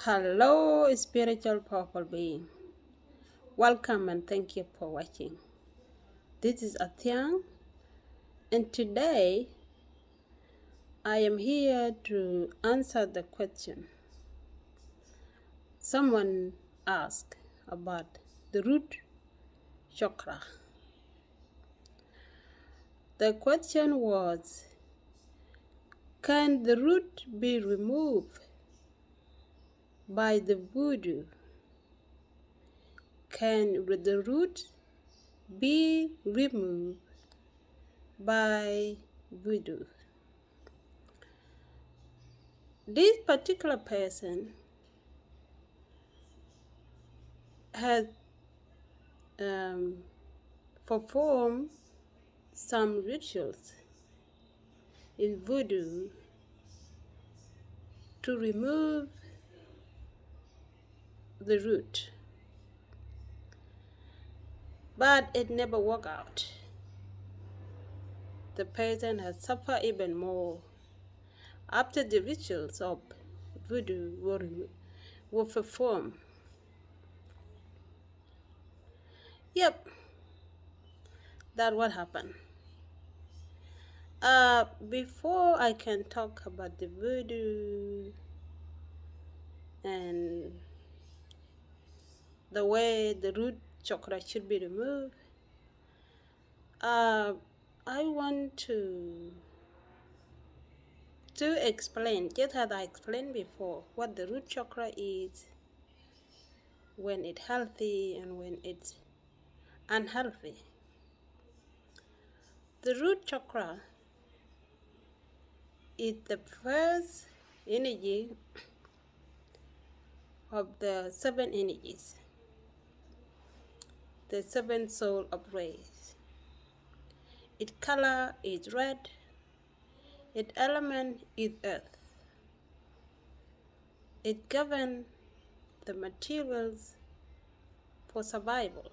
Hello, spiritual powerful being. Welcome and thank you for watching. This is Athiang, and today I am here to answer the question someone asked about the root chakra. The question was, can the root be removed by the voodoo? Can the root be removed by voodoo? This particular person has performed some rituals in voodoo to remove the root, but it never worked out. The person has suffered even more after the rituals of voodoo were performed. Yep, that's what happened. Before I can talk about the voodoo and the way the root chakra should be removed, I want to explain, just as I explained before, what the root chakra is, when it's healthy and when it's unhealthy. The root chakra is the first energy of the seven energies, the seven soul of rays. Its color is red, its element is earth. It governs the materials for survival.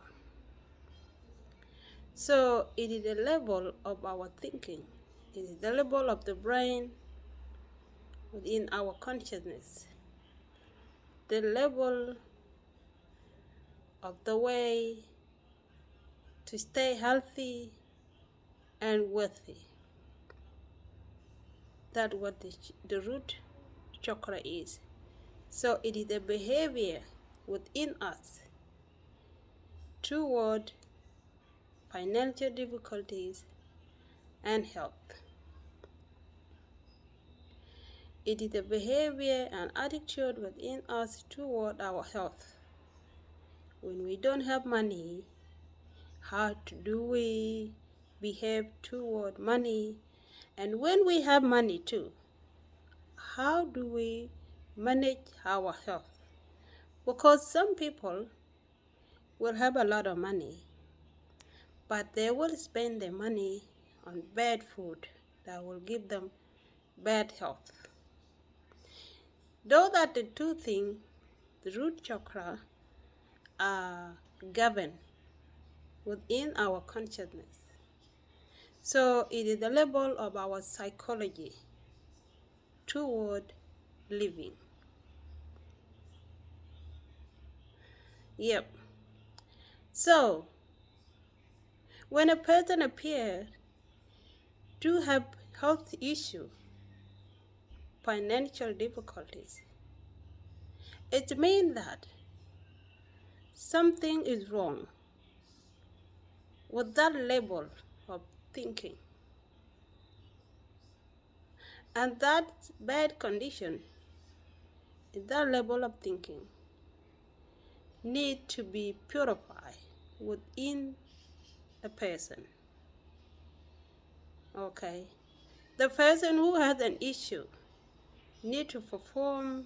So it is the level of our thinking. It is the level of the brain within our consciousness. The level of the way to stay healthy and worthy. That's what the root chakra is. So it is a behavior within us toward financial difficulties and health. It is a behavior and attitude within us toward our health. When we don't have money, how do we behave toward money? And when we have money too, how do we manage our health? Because some people will have a lot of money, but they will spend their money on bad food that will give them bad health. Those are the two things the root chakra are governed within our consciousness. So it is the level of our psychology toward living. Yep. So when a person appears to have health issues, financial difficulties, it means that something is wrong with that level of thinking. And that bad condition, that level of thinking, need to be purified within a person. Okay. The person who has an issue need to perform,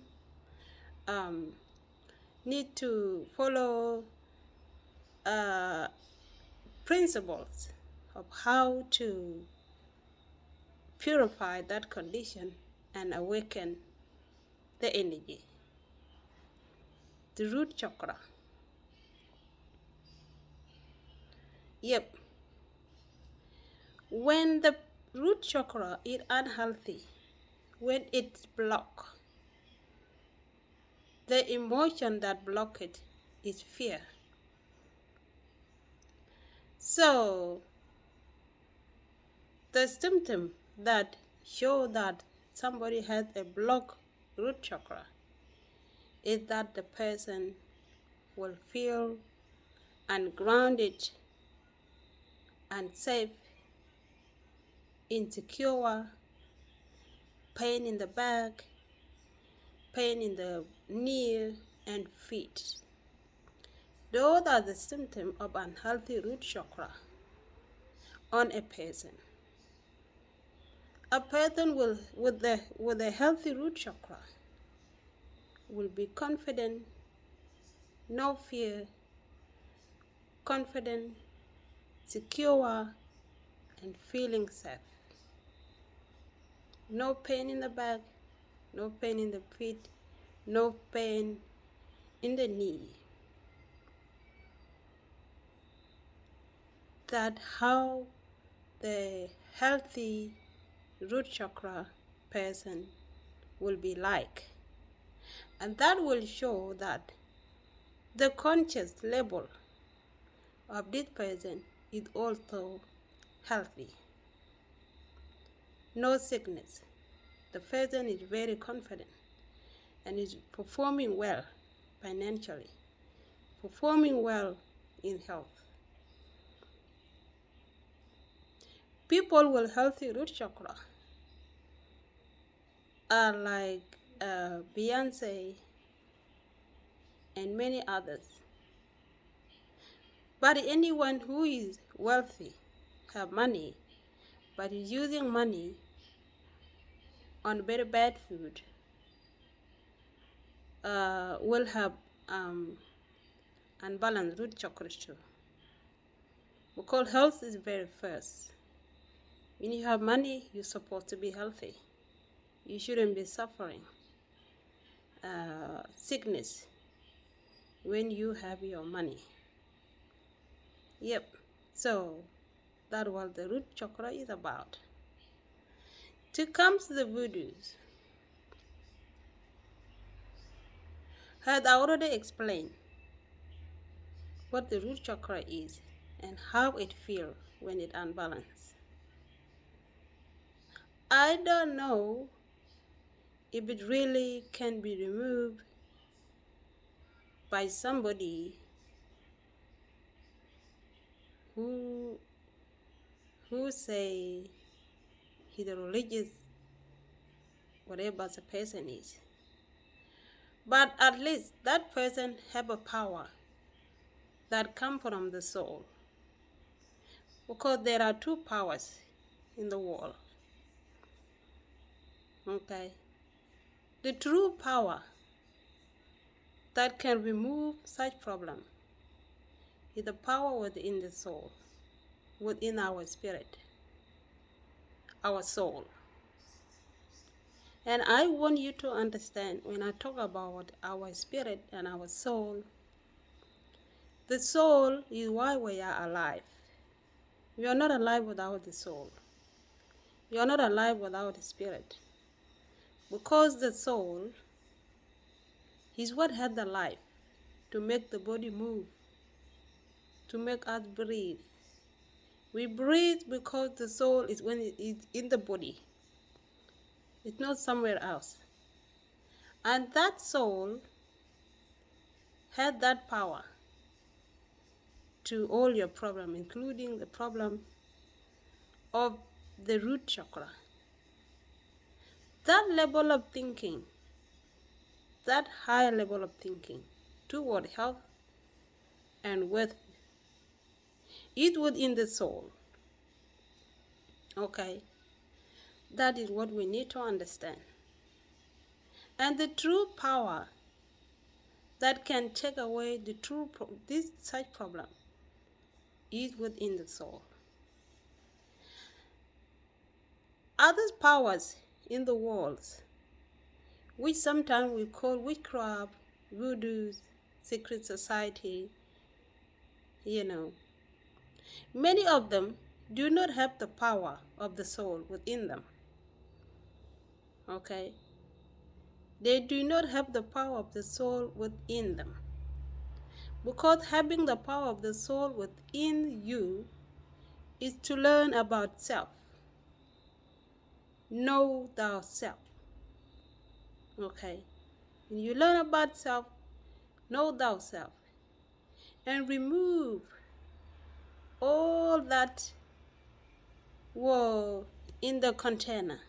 need to follow principles of how to purify that condition and awaken the energy, the root chakra. Yep. When the root chakra is unhealthy, when it's blocked, the emotion that blocks it is fear. So the symptom that show that somebody has a blocked root chakra is that the person will feel ungrounded, unsafe, insecure, pain in the back, pain in the knee and feet. Those are the symptoms of unhealthy root chakra on a person. A person with a healthy root chakra will be confident, no fear, confident, secure, and feeling safe. No pain in the back, no pain in the feet, no pain in the knee. That's how the healthy root chakra person will be like. And that will show that the conscious level of this person is also healthy. No sickness. The person is very confident and is performing well financially, performing well in health. People with healthy root chakra are like Beyonce and many others. But anyone who is wealthy, have money, but is using money on very bad food, will have unbalanced root chakra too. Because health is very first. When you have money, you're supposed to be healthy. You shouldn't be suffering sickness when you have your money. Yep. So that's what the root chakra is about. To come to the voodoos, had I already explained what the root chakra is and how it feels when it's unbalanced. I don't know if it really can be removed by somebody who say he's a religious, whatever the person is. But at least that person have a power that come from the soul. Because there are two powers in the world. Okay? The true power that can remove such problem is the power within the soul, within our spirit, our soul. And I want you to understand when I talk about our spirit and our soul, the soul is why we are alive. We are not alive without the soul. We are not alive without the spirit. Because the soul is what had the life to make the body move, to make us breathe. We breathe because the soul is when it is in the body. It's not somewhere else. And that soul had that power to all your problem, including the problem of the root chakra. That level of thinking, that higher level of thinking toward health and wealth is within the soul. Okay? That is what we need to understand. And the true power that can take away the this such problem is within the soul. Other powers in the world, which sometimes we call witchcraft, voodoo, secret society, many of them do not have the power of the soul within them. Okay? They do not have the power of the soul within them. Because having the power of the soul within you is to learn about self. Know thyself. Okay? When you learn about self, know thyself. And remove all that were in the container.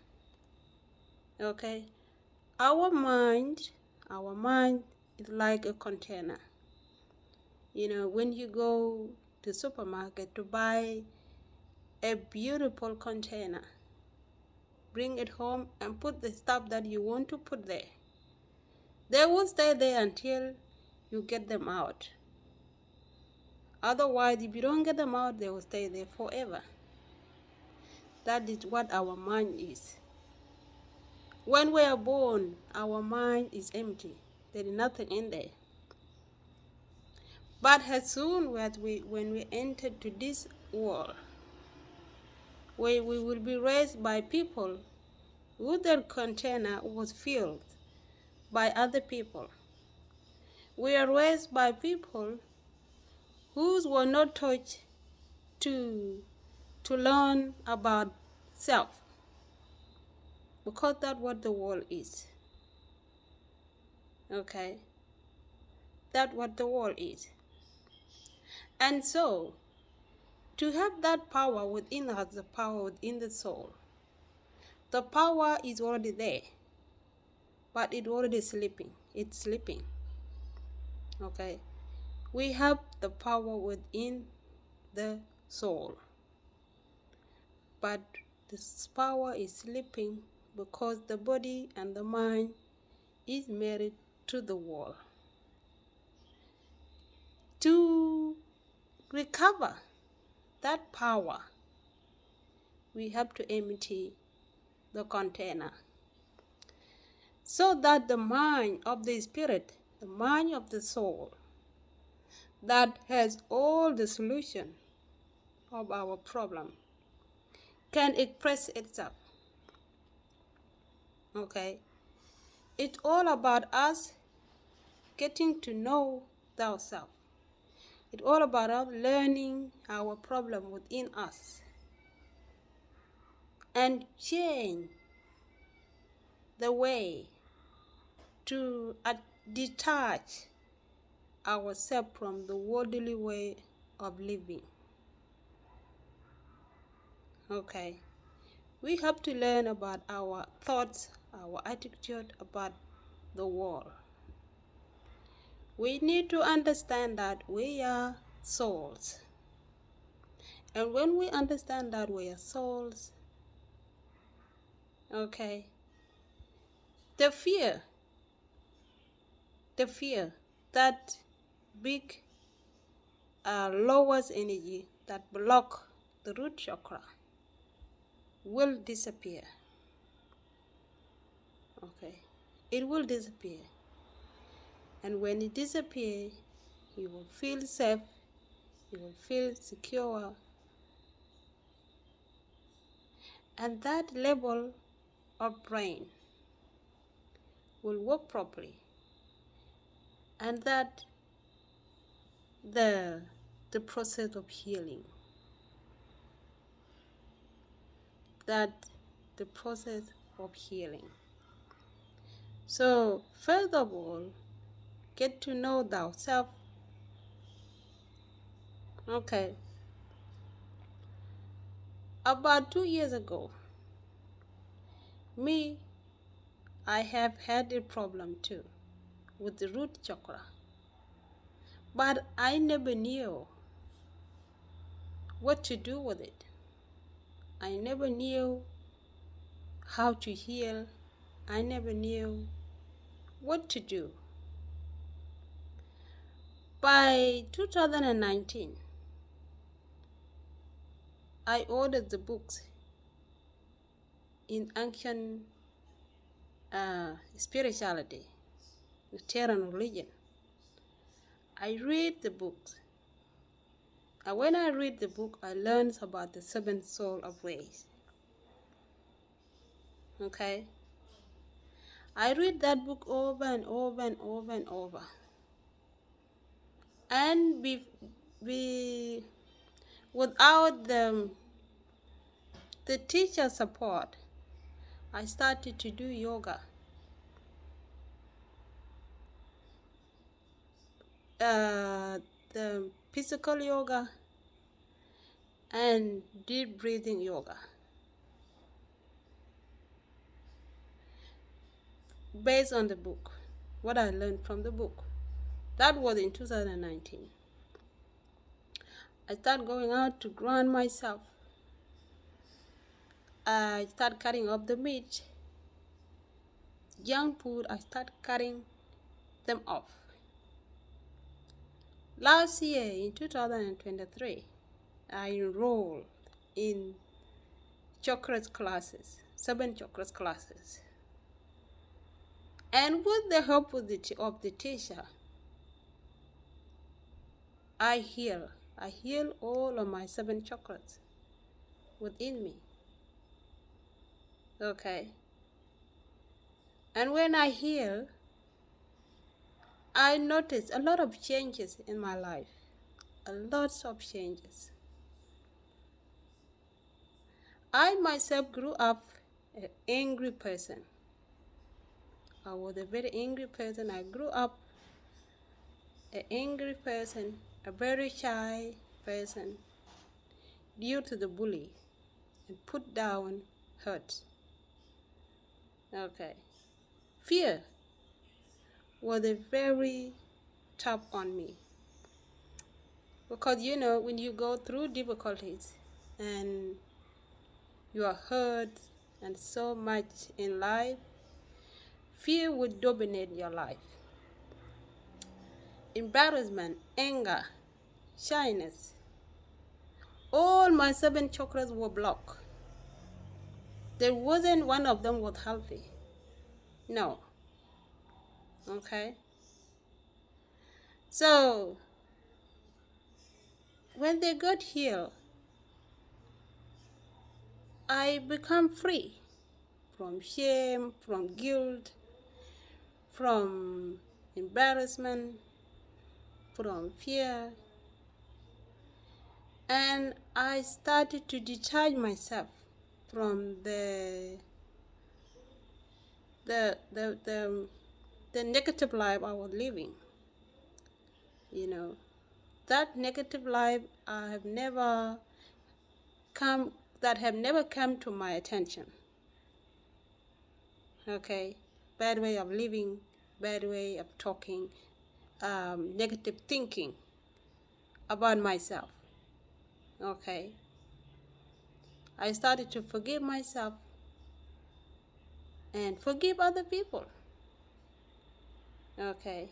Okay? Our mind is like a container. You know, when you go to supermarket to buy a beautiful container, bring it home and put the stuff that you want to put there. They will stay there until you get them out. Otherwise, if you don't get them out, they will stay there forever. That is what our mind is. When we are born, our mind is empty. There is nothing in there. But as soon as when we enter to this world, where we will be raised by people whose their container was filled by other people. We are raised by people whose were not taught to learn about self, because that's what the world is. Okay? That's what the world is. And so, to have that power within us, the power within the soul, the power is already there, but it's already sleeping. It's sleeping. Okay? We have the power within the soul, but this power is sleeping because the body and the mind is married to the world. To recover that power, we have to empty the container, so that the mind of the spirit, the mind of the soul, that has all the solution of our problem, can express itself. Okay? It's all about us getting to know ourselves. It's all about us learning our problem within us and change the way to detach ourselves from the worldly way of living. Okay? We have to learn about our thoughts, our attitude about the world. We need to understand that we are souls. And when we understand that we are souls, okay, the fear, that big lowest energy that block the root chakra will disappear. Okay, it will disappear. And when it disappears, you will feel safe, you will feel secure, and that level of brain will work properly, and that the process of healing, So first of all, get to know thyself. Okay, about 2 years ago, I have had a problem too with the root chakra, but I never knew what to do with it. I never knew how to heal. I never knew what to do. By 2019, I ordered the books in ancient spirituality, the Terran religion. I read the books. And when I read the book, I learned about the seven soul of rays. Okay? I read that book over and over and over and over. And without the teacher support, I started to do yoga. The physical yoga and deep breathing yoga. Based on the book, what I learned from the book. That was in 2019. I started going out to ground myself. I started cutting up the meat. Junk food, I started cutting them off. Last year, in 2023, I enrolled in chakras classes, 7 chakras classes. And with the help of the teacher, I heal all of my 7 chakras within me. Okay. And when I heal, I noticed a lot of changes in my life. A lot of changes. I myself grew up an angry person. I was a very angry person. I grew up an angry person, a very shy person, due to the bully and put down, hurt. Okay. Fear was a very tough on me. Because when you go through difficulties and you are hurt and so much in life, fear would dominate your life. Embarrassment, anger, shyness. All my 7 chakras were blocked. There wasn't one of them was healthy. No. Okay? So, when they got healed, I become free from shame, from guilt, from embarrassment, from fear. And I started to detach myself from the negative life I was living. That negative life have never come to my attention. Okay, bad way of living, bad way of talking, negative thinking about myself. Okay, I started to forgive myself and forgive other people. Okay,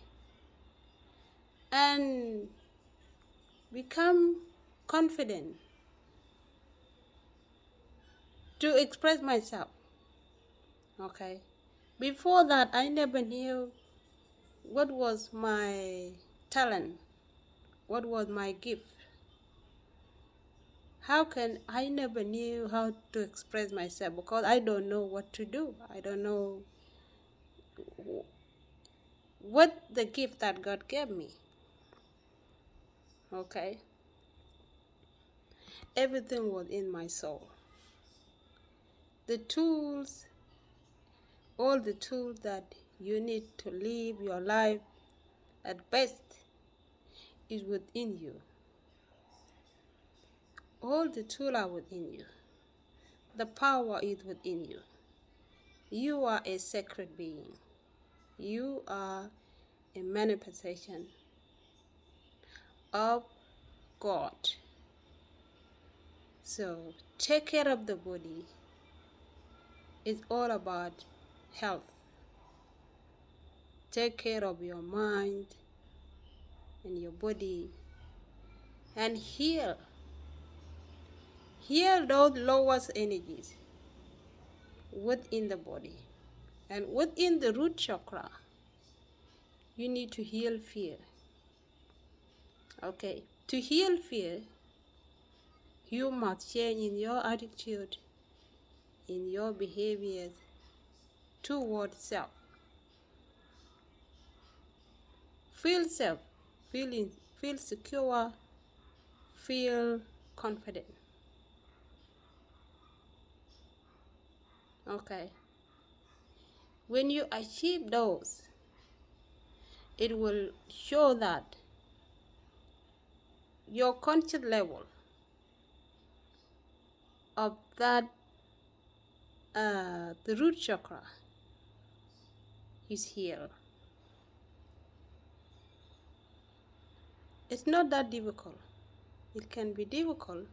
and become confident to express myself. Okay, before that I never knew what was my talent, what was my gift. I never knew how to express myself because I don't know what to do. I don't know what the gift that God gave me. Okay, everything was in my soul. The tools, all the tools that you need to live your life at best is within you. All the tools are within you. The power is within you. You are a sacred being. You are a manifestation of God. So take care of the body. It's all about health. Take care of your mind and your body and heal. Heal those lowest energies within the body. And within the root chakra, you need to heal fear. Okay, to heal fear, you must change in your attitude, in your behaviors toward self. feel safe, feel secure, feel confident. Okay. When you achieve those, it will show that your conscious level of that the root chakra is healed. It's not that difficult. It can be difficult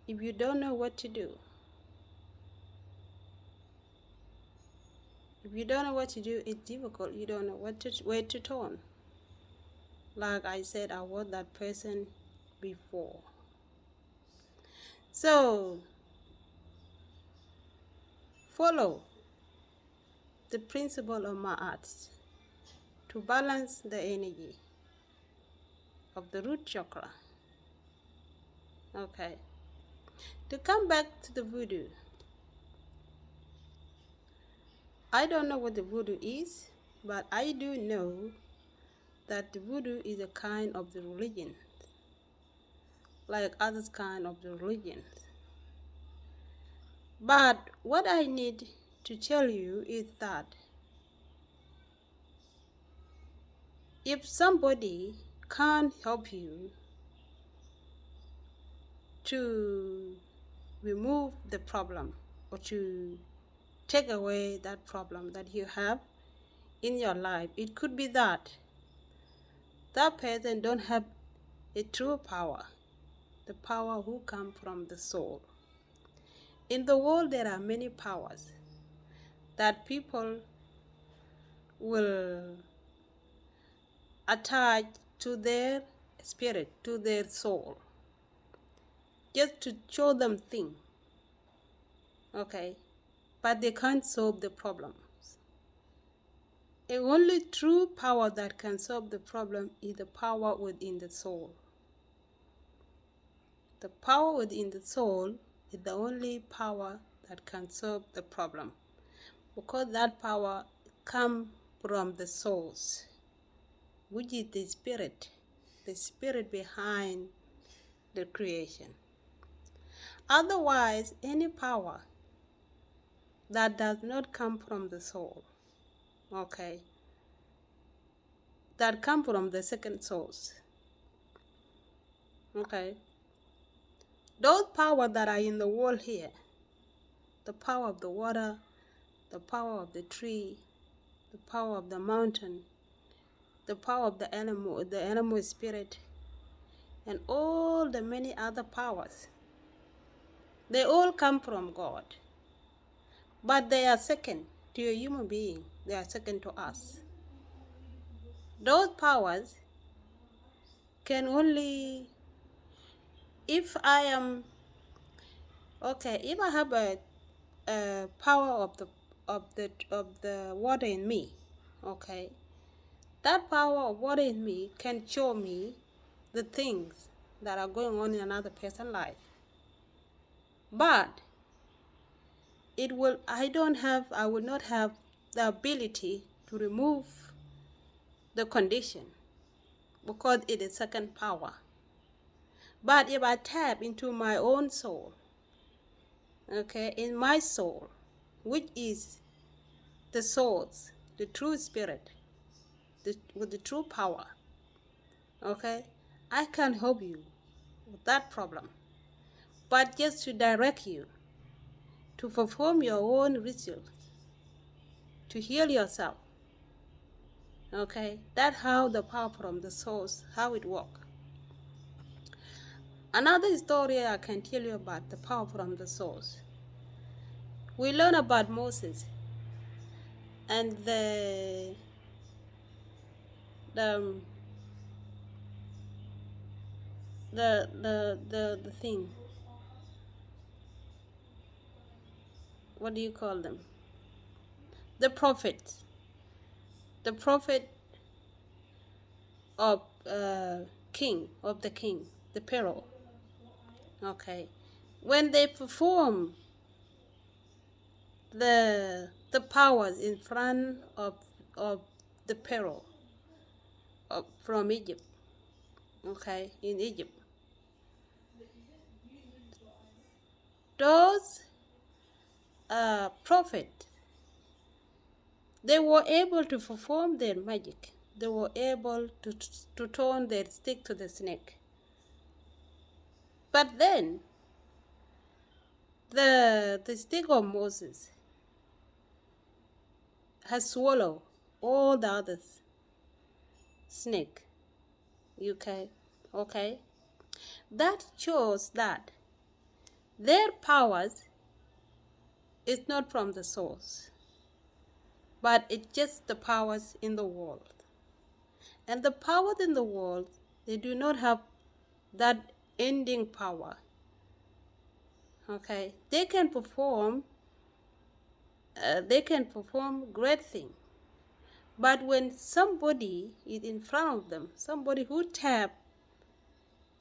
if you don't know what to do. If you don't know what to do, it's difficult. You don't know where to turn. Like I said, I was that person before. So, follow the principle of my arts to balance the energy of the root chakra. Okay. To come back to the voodoo, I don't know what the voodoo is, but I do know that the voodoo is a kind of the religion, like other kind of the religions. But what I need to tell you is that if somebody can't help you to remove the problem or to take away that problem that you have in your life, it could be that that person don't have a true power, the power who come from the soul. In the world, there are many powers that people will attach to their spirit, to their soul, just to show them things, okay? But they can't solve the problems. The only true power that can solve the problem is the power within the soul. The power within the soul is the only power that can solve the problem, because that power comes from the source, which is the spirit behind the creation. Otherwise, any power that does not come from the soul, okay, that come from the second source, okay, those powers that are in the world here, the power of the water, the power of the tree, the power of the mountain, the power of the animal spirit, and all the many other powers, they all come from God. But they are second to a human being. They are second to us. Those powers can only, if I am, okay, if I have a power of the water in me, okay, that power of water in me can show me the things that are going on in another person's life. But I will not have the ability to remove the condition, because it is second power. But if I tap into my own soul, okay, in my soul, which is the source, the true spirit, with the true power, okay, I can help you with that problem. But just to direct you to perform your own rituals, to heal yourself, okay, that's how the power from the source, how it works. Another story I can tell you about the power from the source. We learn about Moses and the thing. What do you call them? The prophet. The prophet of king, the Pharaoh. Okay. When they perform the powers in front of the Pharaoh, from Egypt. Okay, in Egypt, those prophets, they were able to perform their magic. They were able to turn their stick to the snake. But then the stick of Moses has swallowed all the others snake. Okay. That shows that their powers is not from the source, but it's just the powers in the world. And the powers in the world, they do not have that ending power. Okay, they can perform great things. But when somebody is in front of them, somebody who tap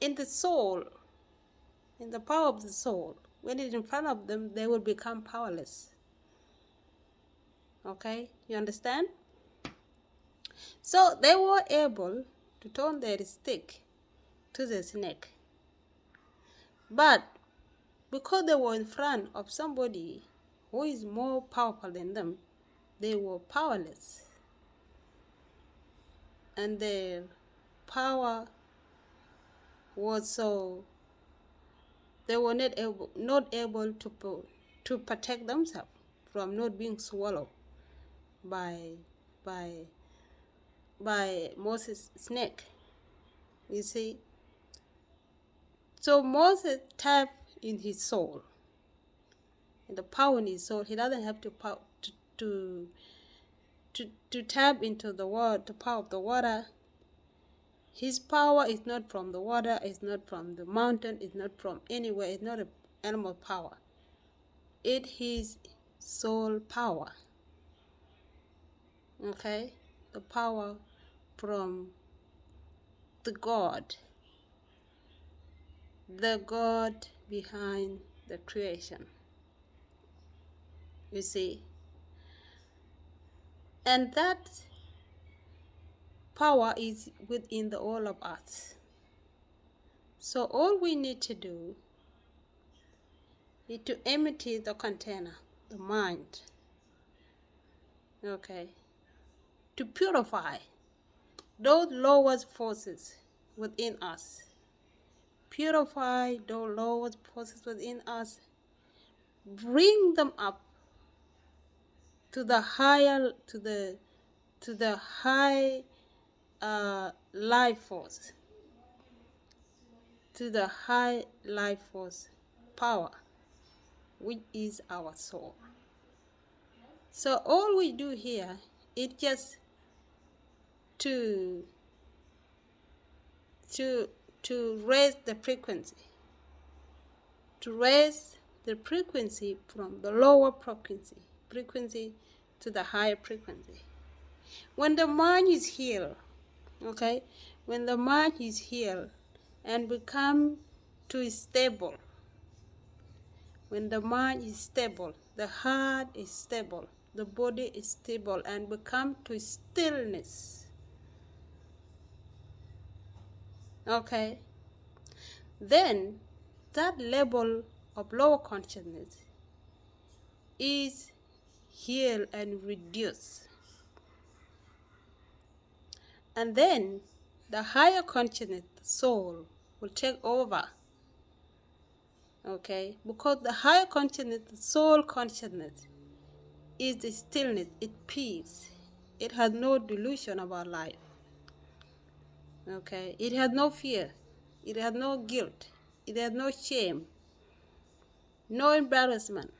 in the soul, in the power of the soul, when it's in front of them, they will become powerless. Okay, you understand? So they were able to turn their stick to the snake. But because they were in front of somebody who is more powerful than them, they were powerless. And their power was so they were not able to protect themselves from not being swallowed by Moses' snake. You see? So Moses tapped in his soul, in the power in his soul. He doesn't have to tap into the power of the water. His power is not from the water, it's not from the mountain, it's not from anywhere, it's not an animal power. It is soul power. Okay? The power from the God behind the creation. You see? And that power is within all of us. So all we need to do is to empty the container, the mind. Okay? To purify those lower forces within us. Purify those lower forces within us. Bring them up to the higher, to the high life force, to the high life force power, which is our soul. So all we do here is just to raise the frequency, from the lower frequency to the higher frequency. When the mind is healed, okay, when the mind is healed and become too stable, when the mind is stable, the heart is stable, the body is stable, and become to stillness, okay, then that level of lower consciousness is healed and reduced. And then the higher consciousness, the soul, will take over. Okay? Because the higher consciousness, the soul consciousness, is the stillness, it's peace. It has no delusion about life. Okay? It has no fear. It has no guilt. It has no shame. No embarrassment.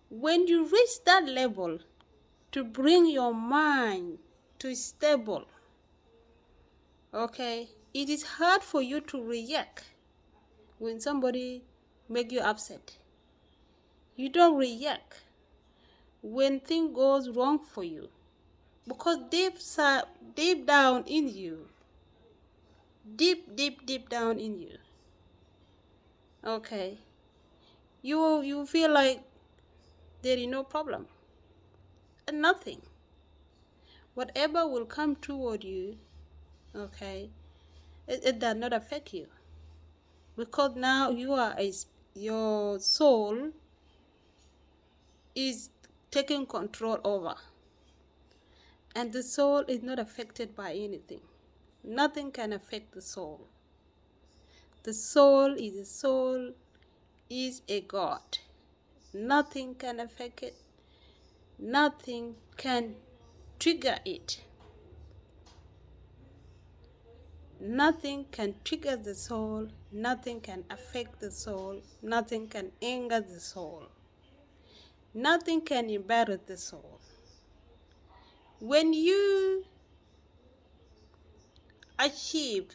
When you reach that level, to bring your mind to stable, okay, it is hard for you to react when somebody make you upset. You don't react when thing goes wrong for you, because deep down in you, deep down in you, okay, you feel like there is no problem and nothing. whatever will come toward you, okay, it does not affect you, because now your soul is taking control over, and the soul is not affected by anything. Nothing can affect the soul. The soul is a God. Nothing can affect it. Nothing can trigger it. Nothing can trigger the soul. Nothing can affect the soul. Nothing can anger the soul. Nothing can embarrass the soul. When you achieve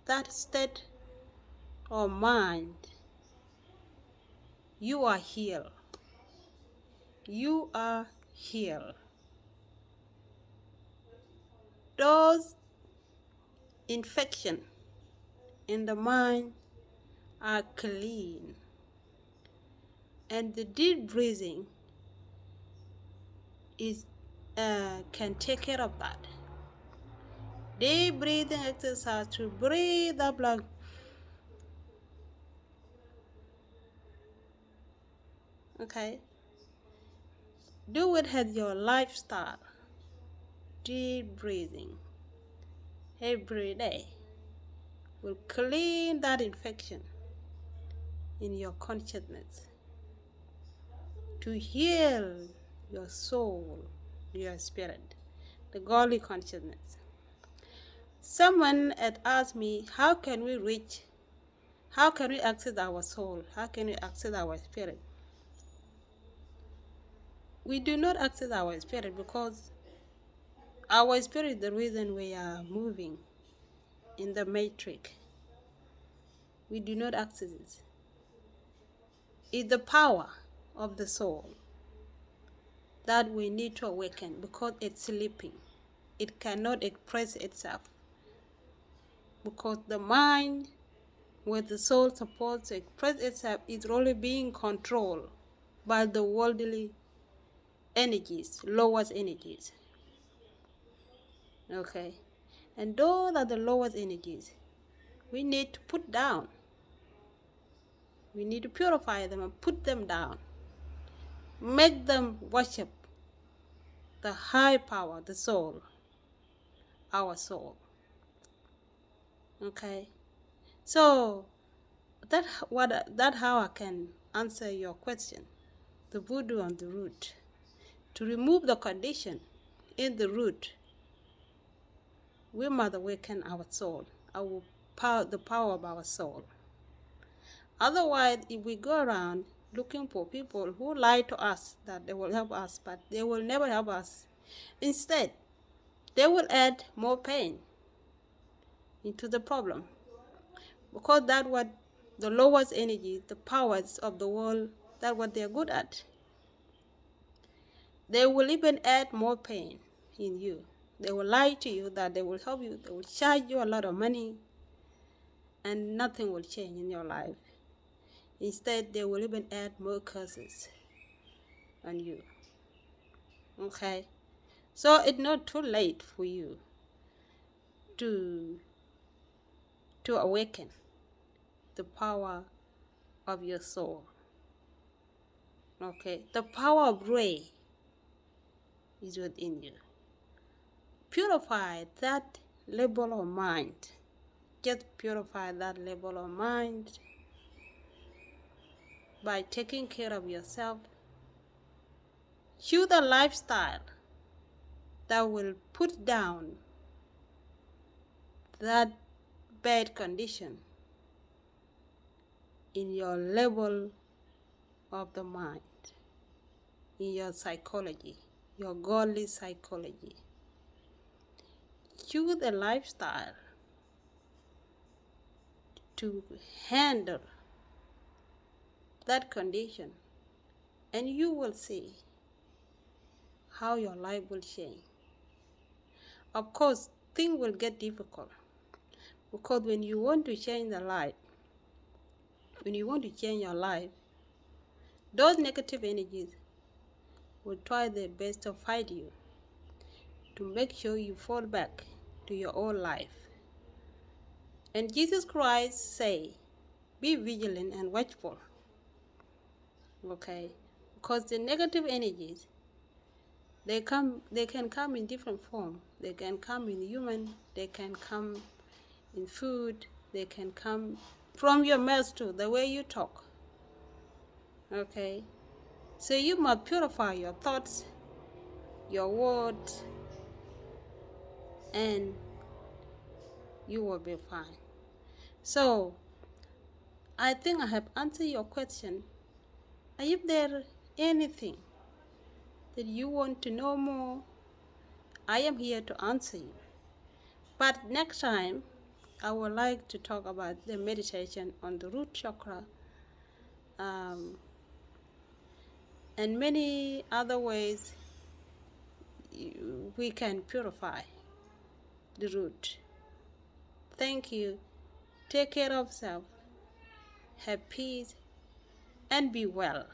that state of mind, you are healed. You are healed. Those infections in the mind are clean, and the deep breathing can take care of that. Deep breathing exercise to breathe up like, okay, do it as your lifestyle. Deep breathing every day will clean that infection in your consciousness, to heal your soul, your spirit, the godly consciousness. Someone had asked me, how can we access our soul? How can we access our spirit? We do not access our spirit because our spirit is the reason we are moving in the matrix. We do not access it. It's the power of the soul that we need to awaken, because it's sleeping. It cannot express itself, because the mind, where the soul is supposed to express itself, is really being controlled by the worldly energies, lowest energies. Okay? And those are the lowest energies we need to put down. We need to purify them and put them down. Make them worship the high power, the soul, our soul. Okay? So that's how I can answer your question. The voodoo on the root. To remove the condition in the root, we must awaken our soul, the power of our soul. Otherwise, if we go around looking for people who lie to us that they will help us, but they will never help us. Instead, they will add more pain into the problem, because that's what the lowest energy, the powers of the world, that's what they're good at. They will even add more pain in you. They will lie to you that they will help you. They will charge you a lot of money, and nothing will change in your life. Instead, they will even add more curses on you. Okay? So it's not too late for you to awaken the power of your soul. Okay? The power of Ray is within you. Purify that level of mind. Just purify that level of mind by taking care of yourself. Choose a lifestyle that will put down that bad condition in your level of the mind, in your psychology, your godly psychology. Choose a lifestyle to handle that condition, and you will see how your life will change. Of course, things will get difficult, because when you want to change your life, those negative energies will try their best to fight you, to make sure you fall back to your old life. And Jesus Christ say, be vigilant and watchful. Okay? Because the negative energies, they can come in different form. They can come in human, they can come in food, they can come from your mouth too, the way you talk. Okay? So you must purify your thoughts, your words, and you will be fine. So I think I have answered your question. If there anything that you want to know more, I am here to answer you. But next time, I would like to talk about the meditation on the root chakra, and many other ways we can purify the root. Thank you. Take care of yourself. Have peace and be well.